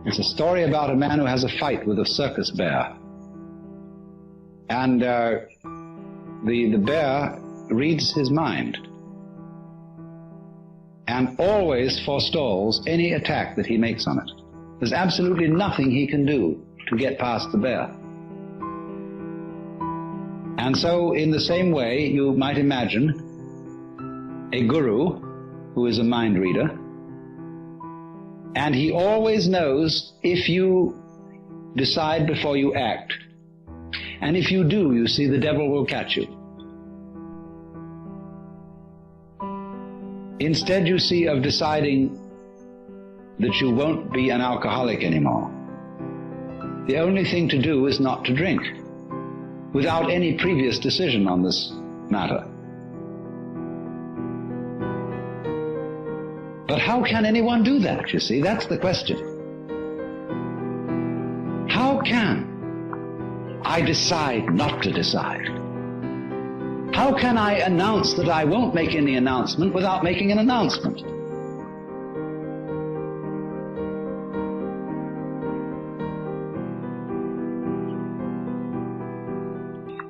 It's a story about a man who has a fight with a circus bear. And the bear reads his mind and always forestalls any attack that he makes on it. There's absolutely nothing he can do to get past the bear. And so, in the same way, you might imagine a guru who is a mind reader, and he always knows if you decide before you act. And if you do, you see, the devil will catch you. Instead, you see, of deciding that you won't be an alcoholic anymore, the only thing to do is not to drink, without any previous decision on this matter. But how can anyone do that, you see? That's the question. How can I decide not to decide? How can I announce that I won't make any announcement without making an announcement?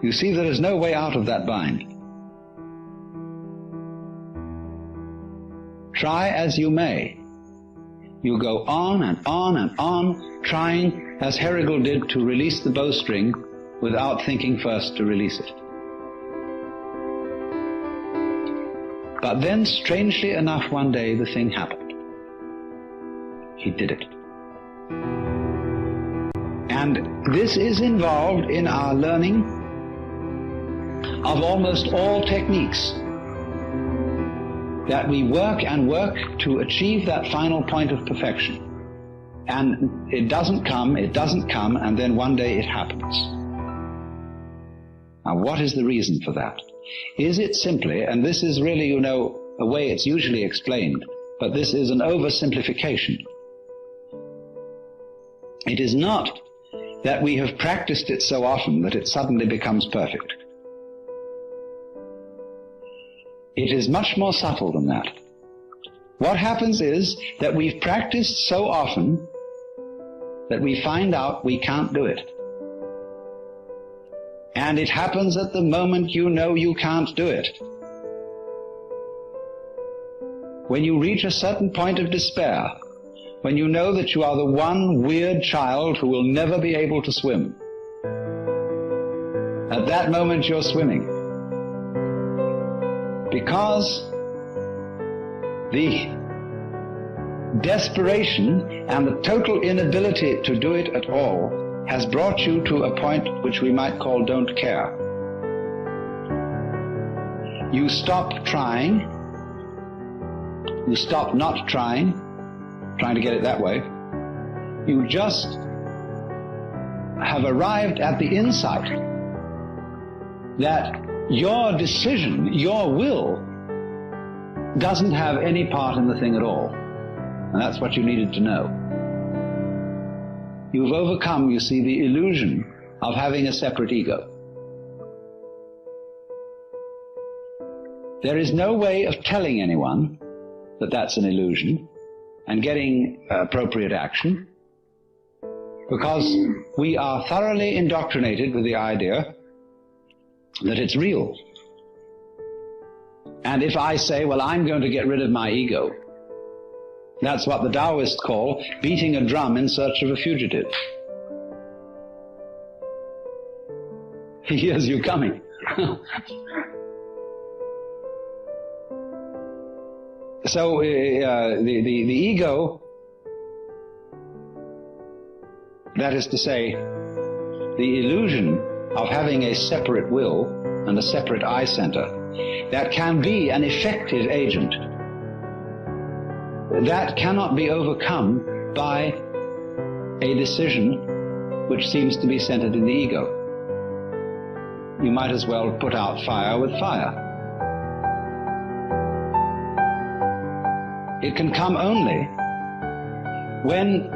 You see, there is no way out of that bind. Try as you may, you go on and on and on, trying, as Herigel did, to release the bowstring without thinking first to release it. But then, strangely enough, one day the thing happened. He did it. And this is involved in our learning of almost all techniques, that we work and work to achieve that final point of perfection. And it doesn't come, and then one day it happens. Now, what is the reason for that? Is it simply, and this is really, you know, a way it's usually explained, but this is an oversimplification. It is not that we have practiced it so often that it suddenly becomes perfect. It is much more subtle than that. What happens is that we've practiced so often that we find out we can't do it. And it happens at the moment you know you can't do it. When you reach a certain point of despair, when you know that you are the one weird child who will never be able to swim, at that moment you're swimming. Because the desperation and the total inability to do it at all has brought you to a point which we might call don't care. You stop trying, you stop not trying to get it that way. You just have arrived at the insight that your decision, your will, doesn't have any part in the thing at all. And that's what you needed to know. You've overcome, you see, the illusion of having a separate ego. There is no way of telling anyone that that's an illusion and getting appropriate action, because we are thoroughly indoctrinated with the idea that it's real. And if I say, well, I'm going to get rid of my ego, that's what the Taoists call beating a drum in search of a fugitive. He hears you coming. So the ego, that is to say, the illusion of having a separate will and a separate I center that can be an effective agent, that cannot be overcome by a decision which seems to be centered in the ego. You might as well put out fire with fire. It can come only when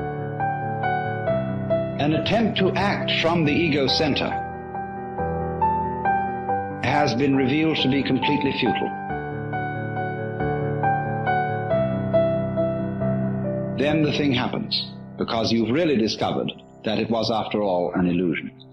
an attempt to act from the ego center has been revealed to be completely futile. Then the thing happens. because you've really discovered that it was, after all, an illusion.